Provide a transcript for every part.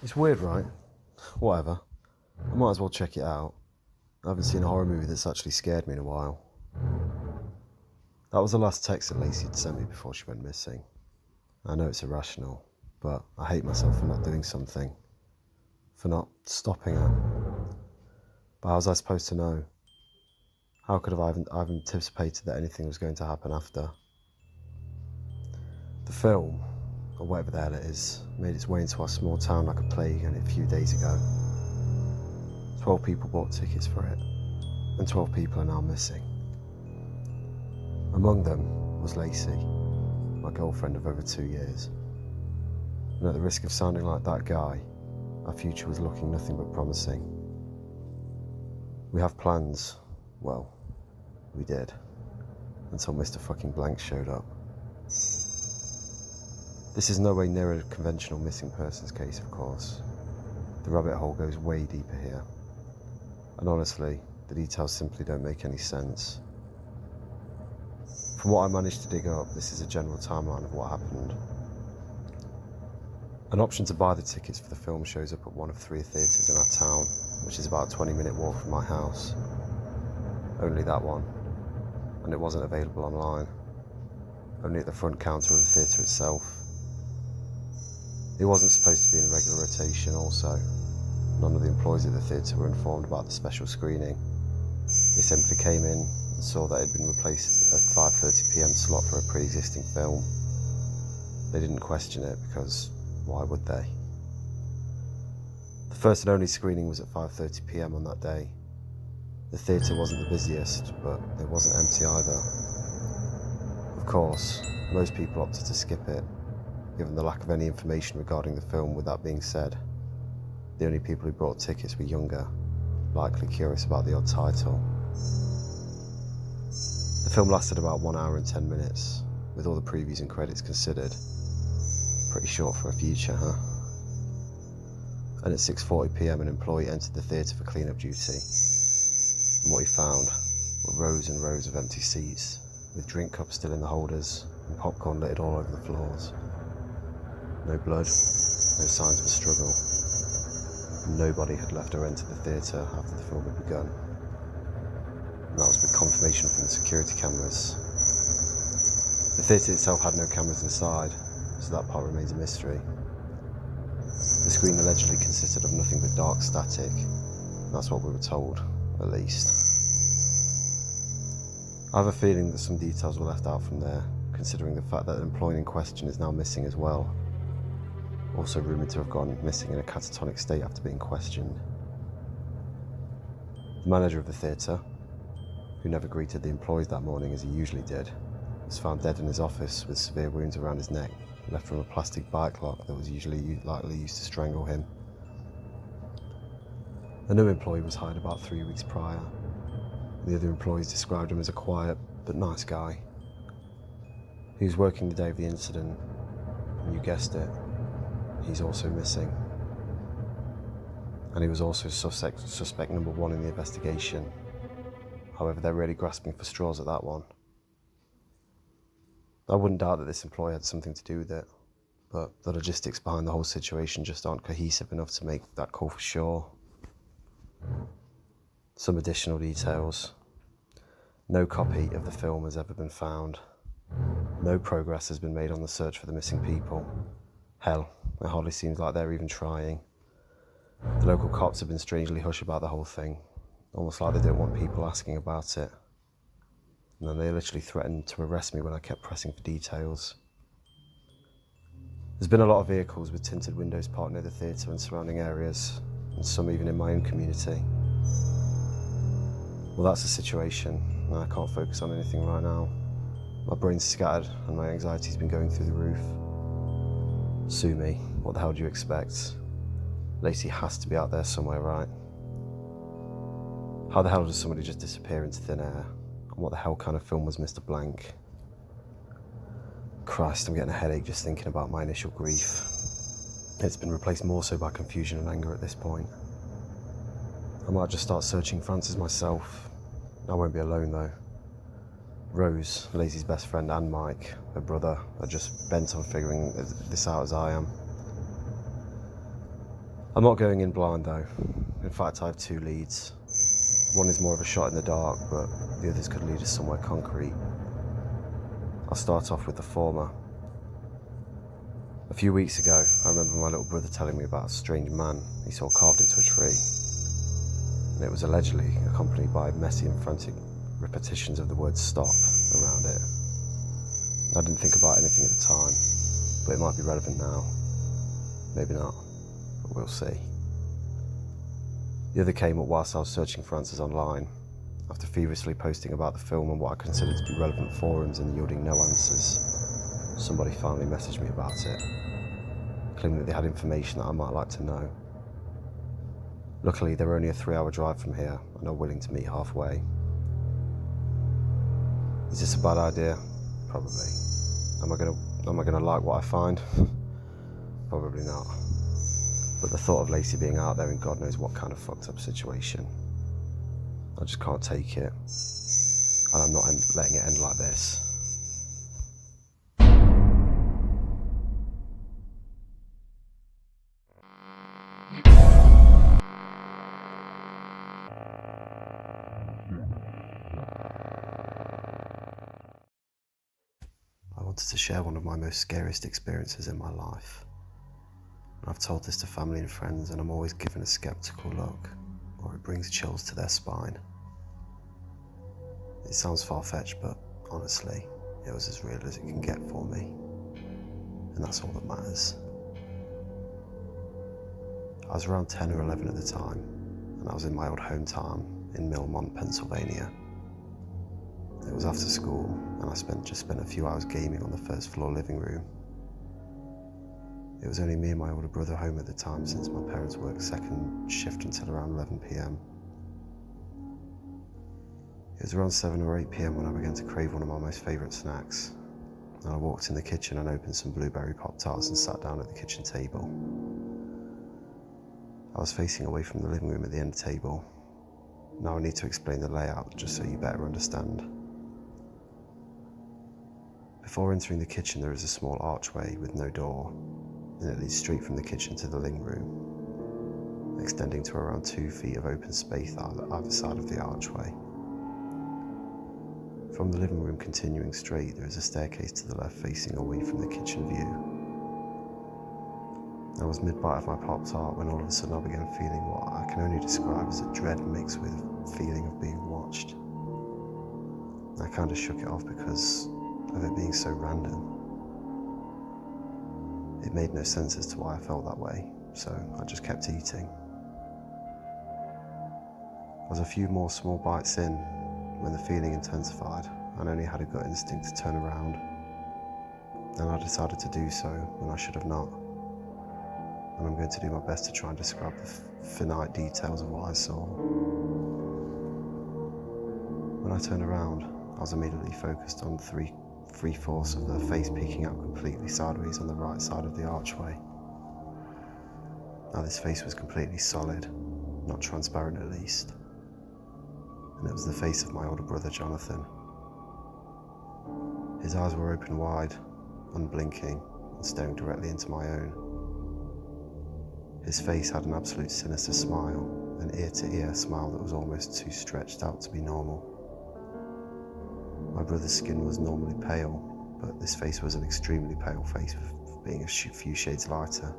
It's weird, right? Whatever. I might as well check it out. I haven't seen a horror movie that's actually scared me in a while. That was the last text that Lacey had sent me before she went missing. I know it's irrational, but I hate myself for not doing something. For not stopping her. But how was I supposed to know? How could I have anticipated that anything was going to happen after? The film, or whatever the hell it is, made its way into our small town like a plague only a few days ago. 12 people bought tickets for it, and 12 people are now missing. Among them was Lacey, my girlfriend of over 2 years. And at the risk of sounding like that guy, our future was looking nothing but promising. We have plans. Well, we did. Until Mr. fucking Blank showed up. This is no way near a conventional missing persons case, of course. The rabbit hole goes way deeper here. And honestly, the details simply don't make any sense. From what I managed to dig up, this is a general timeline of what happened. An option to buy the tickets for the film shows up at one of 3 theatres in our town, which is about a 20-minute walk from my house. Only that one. And it wasn't available online. Only at the front counter of the theatre itself. It wasn't supposed to be in regular rotation also. None of the employees at the theatre were informed about the special screening. They simply came in and saw that it had been replaced at 5:30pm slot for a pre-existing film. They didn't question it because why would they? The first and only screening was at 5:30pm on that day. The theatre wasn't the busiest, but it wasn't empty either. Of course, most people opted to skip it, given the lack of any information regarding the film. With that being said, the only people who bought tickets were younger, likely curious about the odd title. The film lasted about 1 hour and 10 minutes, with all the previews and credits considered. Pretty short for a feature, huh? And at 6:40pm, an employee entered the theatre for clean-up duty. And what he found were rows and rows of empty seats, with drink cups still in the holders and popcorn littered all over the floors. No blood, no signs of a struggle. Nobody had left or entered the theatre after the film had begun. And that was with confirmation from the security cameras. The theatre itself had no cameras inside, so that part remains a mystery. The screen allegedly consisted of nothing but dark static. That's what we were told, at least. I have a feeling that some details were left out from there, considering the fact that the employee in question is now missing as well. Also rumoured to have gone missing in a catatonic state after being questioned. The manager of the theatre, who never greeted the employees that morning as he usually did, was found dead in his office with severe wounds around his neck, left from a plastic bike lock that was usually likely used to strangle him. A new employee was hired about 3 weeks prior. The other employees described him as a quiet but nice guy. He was working the day of the incident, and you guessed it, he's also missing. And he was also suspect number 1 in the investigation. However, they're really grasping for straws at that one. I wouldn't doubt that this employee had something to do with it, but the logistics behind the whole situation just aren't cohesive enough to make that call for sure. Some additional details. No copy of the film has ever been found. No progress has been made on the search for the missing people. Hell, it hardly seems like they're even trying. The local cops have been strangely hush about the whole thing, almost like they don't want people asking about it. And then they literally threatened to arrest me when I kept pressing for details. There's been a lot of vehicles with tinted windows parked near the theatre and surrounding areas, and some even in my own community. Well, that's the situation, and I can't focus on anything right now. My brain's scattered, and my anxiety's been going through the roof. Sue me, what the hell do you expect? Lacey has to be out there somewhere, right? How the hell does somebody just disappear into thin air? And what the hell kind of film was Mr. Blank? Christ, I'm getting a headache just thinking about my initial grief. It's been replaced more so by confusion and anger at this point. I might just start searching for answers myself. I won't be alone though. Rose, Lacey's best friend, and Mike, her brother, are just bent on figuring this out as I am. I'm not going in blind though. In fact, I have two leads. One is more of a shot in the dark, but the others could lead us somewhere concrete. I'll start off with the former. A few weeks ago, I remember my little brother telling me about a strange man he saw carved into a tree. And it was allegedly accompanied by messy and frantic repetitions of the word stop around it. I didn't think about anything at the time, but it might be relevant now. Maybe not, but we'll see. The other came up whilst I was searching for answers online, after feverishly posting about the film on what I considered to be relevant forums and yielding no answers. Somebody finally messaged me about it, claiming that they had information that I might like to know. Luckily, they were only a 3-hour drive from here and are willing to meet halfway. Is this a bad idea? Probably. Am I gonna like what I find? Probably not. But the thought of Lacey being out there in God knows what kind of fucked up situation, I just can't take it. And I'm not letting it end like this. I wanted to share one of my most scariest experiences in my life. I've told this to family and friends, and I'm always given a skeptical look, or it brings chills to their spine. It sounds far-fetched, but honestly, it was as real as it can get for me. And that's all that matters. I was around 10 or 11 at the time, and I was in my old hometown in Millmont, Pennsylvania. It was after school, and I just spent a few hours gaming on the first floor living room. It was only me and my older brother home at the time, since my parents worked second shift until around 11 p.m. It was around 7 or 8 p.m. when I began to crave one of my most favourite snacks. And I walked in the kitchen and opened some blueberry Pop-Tarts and sat down at the kitchen table. I was facing away from the living room at the end table. Now I need to explain the layout just so you better understand. Before entering the kitchen, there is a small archway with no door, and it leads straight from the kitchen to the living room, extending to around 2 feet of open space either side of the archway. From the living room continuing straight, there is a staircase to the left facing away from the kitchen view. I was mid-bite of my Pop-Tart when all of a sudden I began feeling what I can only describe as a dread mixed with a feeling of being watched. I kind of shook it off because of it being so random. It made no sense as to why I felt that way, so I just kept eating. I was a few more small bites in when the feeling intensified and only had a gut instinct to turn around. Then I decided to do so when I should have not. And I'm going to do my best to try and describe the finite details of what I saw. When I turned around, I was immediately focused on three-fourths of the face peeking out completely sideways on the right side of the archway. Now this face was completely solid, not transparent at least. And it was the face of my older brother, Jonathan. His eyes were open wide, unblinking, and staring directly into my own. His face had an absolute sinister smile, an ear-to-ear smile that was almost too stretched out to be normal. My brother's skin was normally pale, but this face was an extremely pale face, being a few shades lighter.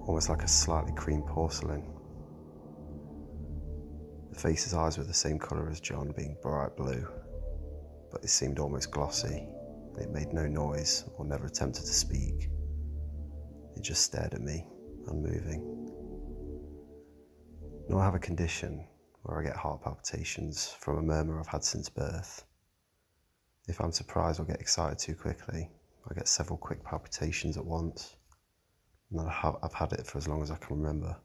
Almost like a slightly cream porcelain. The face's eyes were the same colour as John, being bright blue, but it seemed almost glossy. It made no noise or never attempted to speak. It just stared at me, unmoving. Now I have a condition where I get heart palpitations from a murmur I've had since birth. If I'm surprised or get excited too quickly, I get several quick palpitations at once, and I've had it for as long as I can remember.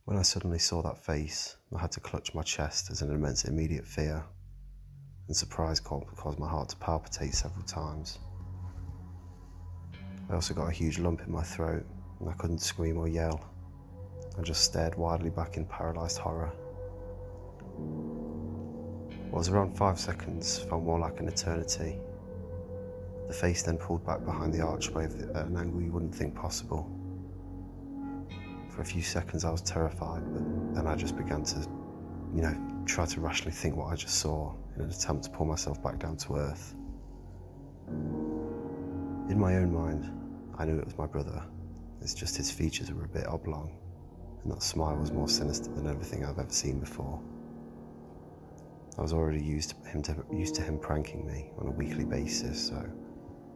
When I suddenly saw that face, I had to clutch my chest as an immense immediate fear, and surprise caused my heart to palpitate several times. I also got a huge lump in my throat, and I couldn't scream or yell. I just stared widely back in paralysed horror. What was around 5 seconds felt more like an eternity. The face then pulled back behind the archway at an angle you wouldn't think possible. For a few seconds I was terrified, but then I just began to, try to rationally think what I just saw in an attempt to pull myself back down to earth. In my own mind, I knew it was my brother. It's just his features were a bit oblong, and that smile was more sinister than everything I've ever seen before. I was already used to him pranking me on a weekly basis, so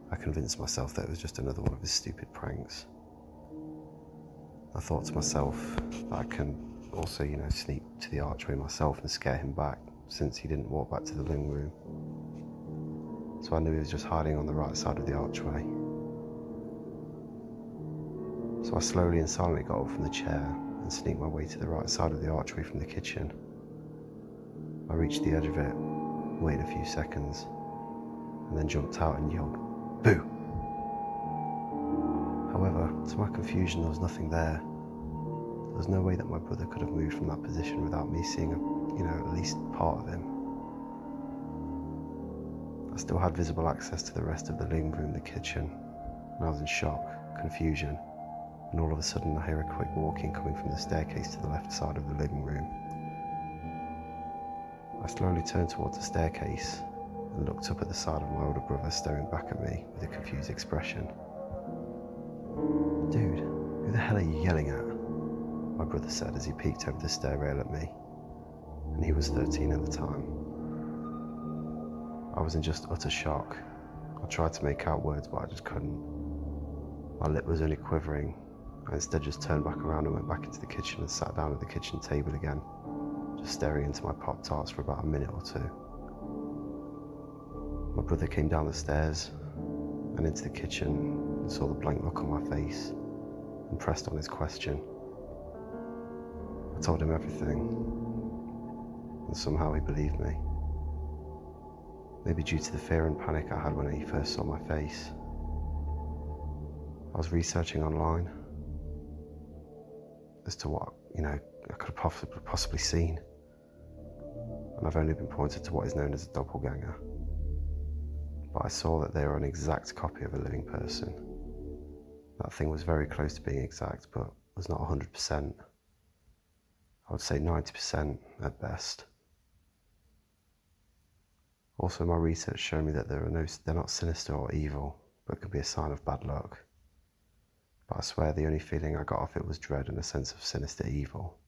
I convinced myself that it was just another one of his stupid pranks. I thought to myself that I can also, sneak to the archway myself and scare him back, since he didn't walk back to the living room. So I knew he was just hiding on the right side of the archway. So I slowly and silently got up from the chair and sneaked my way to the right side of the archway from the kitchen. I reached the edge of it, waited a few seconds, and then jumped out and yelled, "Boo!" However, to my confusion, there was nothing there. There was no way that my brother could have moved from that position without me seeing, at least part of him. I still had visible access to the rest of the living room and the kitchen, and I was in shock, confusion, and all of a sudden I hear a quick walking coming from the staircase to the left side of the living room. I slowly turned towards the staircase and looked up at the side of my older brother staring back at me with a confused expression. "Dude, who the hell are you yelling at?" my brother said as he peeked over the stair rail at me, and he was 13 at the time. I was in just utter shock. I tried to make out words, but I just couldn't. My lip was only quivering. I instead just turned back around and went back into the kitchen and sat down at the kitchen table again, just staring into my Pop-Tarts for about a minute or two. My brother came down the stairs and into the kitchen and saw the blank look on my face and pressed on his question. I told him everything, and somehow he believed me. Maybe due to the fear and panic I had when he first saw my face. I was researching online as to what, I could have possibly seen. And I've only been pointed to what is known as a doppelganger. But I saw that they were an exact copy of a living person. That thing was very close to being exact, but was not 100%. I would say 90% at best. Also, my research showed me that they're not sinister or evil, but can be a sign of bad luck. But I swear the only feeling I got off it was dread and a sense of sinister evil.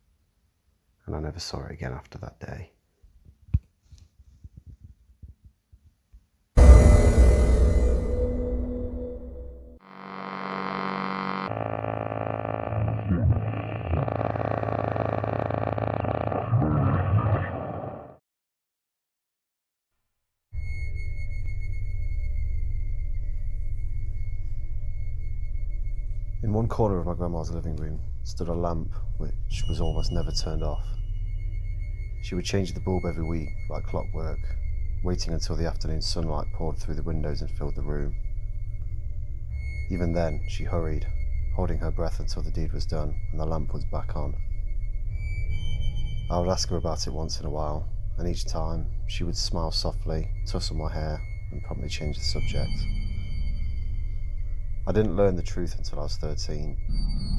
And I never saw it again after that day. In one corner of my grandma's living room stood a lamp which was almost never turned off. She would change the bulb every week, like clockwork, waiting until the afternoon sunlight poured through the windows and filled the room. Even then, she hurried, holding her breath until the deed was done and the lamp was back on. I would ask her about it once in a while, and each time she would smile softly, tussle my hair, and promptly change the subject. I didn't learn the truth until I was 13,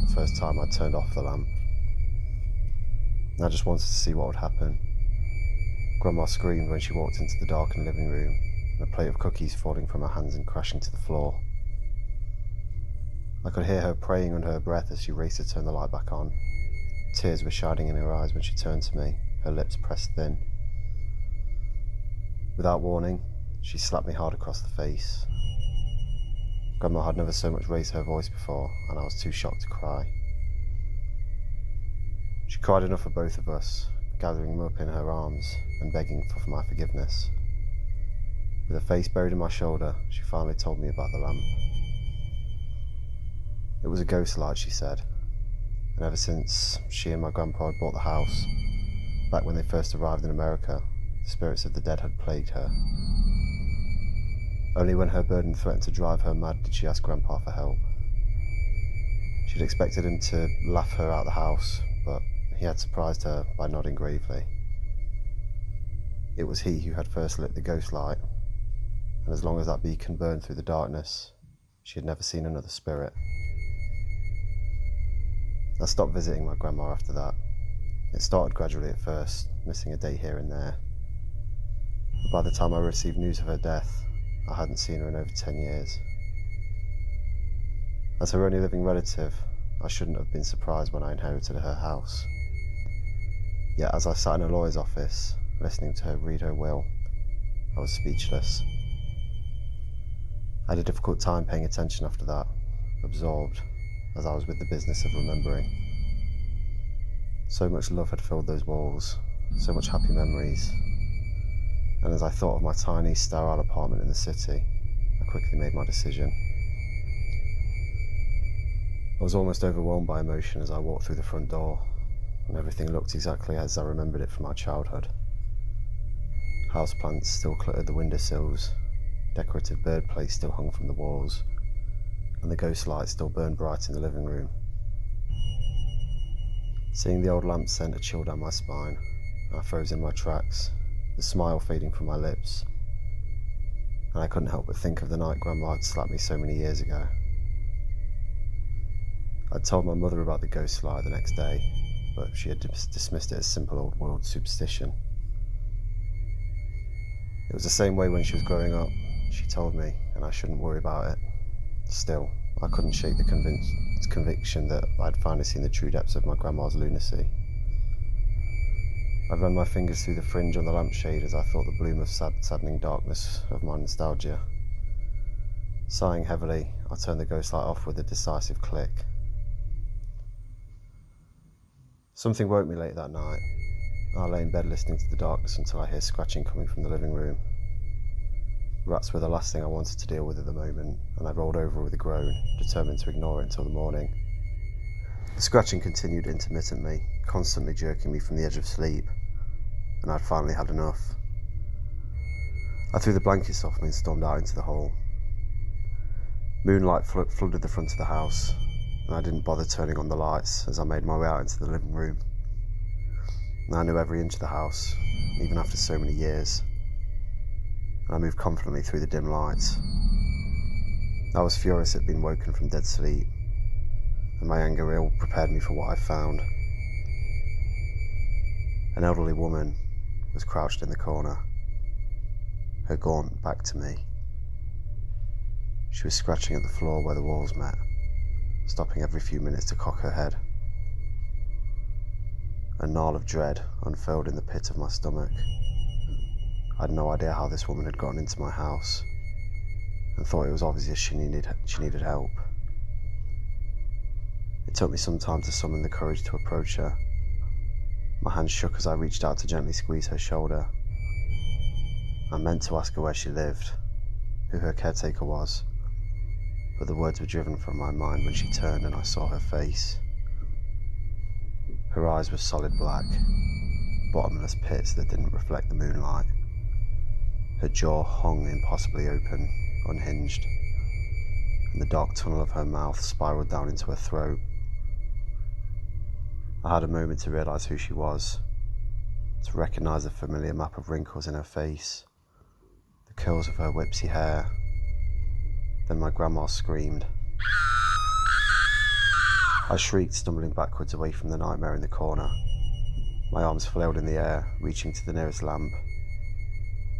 the first time I turned off the lamp. I just wanted to see what would happen. Grandma screamed when she walked into the darkened living room, and a plate of cookies falling from her hands and crashing to the floor. I could hear her praying under her breath as she raced to turn the light back on. Tears were shining in her eyes when she turned to me, her lips pressed thin. Without warning, she slapped me hard across the face. Grandma had never so much raised her voice before, and I was too shocked to cry. She cried enough for both of us, gathering me up in her arms and begging for my forgiveness. With her face buried in my shoulder, she finally told me about the lamp. It was a ghost light, she said, and ever since she and my grandpa had bought the house, back when they first arrived in America, the spirits of the dead had plagued her. Only when her burden threatened to drive her mad did she ask Grandpa for help. She'd expected him to laugh her out of the house, but he had surprised her by nodding gravely. It was he who had first lit the ghost light, and as long as that beacon burned through the darkness, she had never seen another spirit. I stopped visiting my grandma after that. It started gradually at first, missing a day here and there. But by the time I received news of her death, I hadn't seen her in over 10 years. As her only living relative, I shouldn't have been surprised when I inherited her house. Yet as I sat in a lawyer's office, listening to her read her will, I was speechless. I had a difficult time paying attention after that, absorbed, as I was with the business of remembering. So much love had filled those walls, so much happy memories, and as I thought of my tiny, sterile apartment in the city, I quickly made my decision. I was almost overwhelmed by emotion as I walked through the front door, and everything looked exactly as I remembered it from my childhood. Houseplants still cluttered the windowsills, decorative bird plates still hung from the walls, and the ghost light still burned bright in the living room. Seeing the old lamp sent a chill down my spine, I froze in my tracks, the smile fading from my lips, and I couldn't help but think of the night Grandma had slapped me so many years ago. I'd told my mother about the ghost light the next day, but she had dismissed it as simple old-world superstition. It was the same way when she was growing up. She told me, and I shouldn't worry about it. Still, I couldn't shake the conviction that I'd finally seen the true depths of my grandma's lunacy. I ran my fingers through the fringe on the lampshade as I thought the bloom of saddening darkness of my nostalgia. Sighing heavily, I turned the ghost light off with a decisive click. Something woke me late that night. I lay in bed listening to the darkness until I hear scratching coming from the living room. Rats were the last thing I wanted to deal with at the moment, and I rolled over with a groan, determined to ignore it until the morning. The scratching continued intermittently, constantly jerking me from the edge of sleep, and I'd finally had enough. I threw the blankets off me and stormed out into the hall. Moonlight flooded the front of the house, and I didn't bother turning on the lights as I made my way out into the living room. I knew every inch of the house, even after so many years, and I moved confidently through the dim lights. I was furious at being woken from dead sleep, and my anger ill prepared me for what I found. An elderly woman was crouched in the corner, her gaunt back to me. She was scratching at the floor where the walls met, stopping every few minutes to cock her head. A gnarl of dread unfurled in the pit of my stomach. I had no idea how this woman had gotten into my house, and thought it was obvious she needed help. It took me some time to summon the courage to approach her. My hand shook as I reached out to gently squeeze her shoulder. I meant to ask her where she lived, who her caretaker was, but the words were driven from my mind when she turned and I saw her face. Her eyes were solid black, bottomless pits that didn't reflect the moonlight. Her jaw hung impossibly open, unhinged, and the dark tunnel of her mouth spiraled down into her throat. I had a moment to realise who she was, to recognise the familiar map of wrinkles in her face, the curls of her whipsy hair. Then my grandma screamed. I shrieked, stumbling backwards away from the nightmare in the corner. My arms flailed in the air, reaching to the nearest lamp,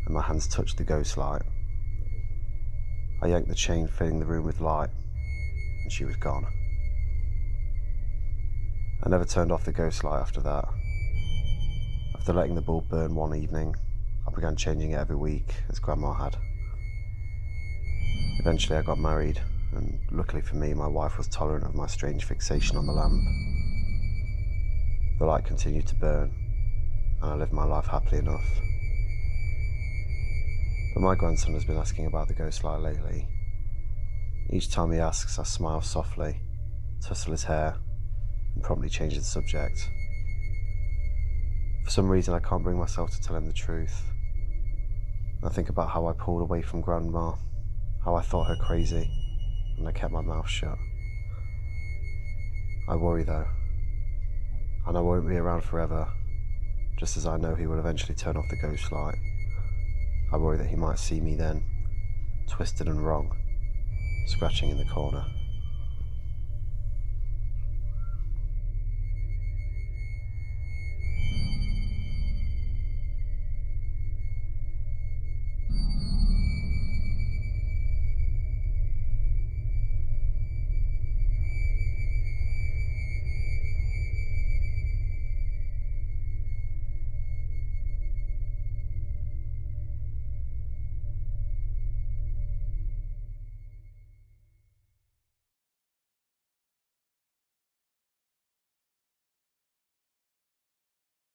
and my hands touched the ghost light. I yanked the chain, filling the room with light, and she was gone. I never turned off the ghost light after that. After letting the bulb burn one evening, I began changing it every week, as Grandma had. Eventually I got married, and luckily for me, my wife was tolerant of my strange fixation on the lamp. The light continued to burn, and I lived my life happily enough. But my grandson has been asking about the ghost light lately. Each time he asks, I smile softly, tussle his hair, and promptly change the subject. For some reason, I can't bring myself to tell him the truth. I think about how I pulled away from Grandma, how I thought her crazy, and I kept my mouth shut. I worry though, and I won't be around forever, just as I know he will eventually turn off the ghost light. I worry that he might see me then, twisted and wrong, scratching in the corner.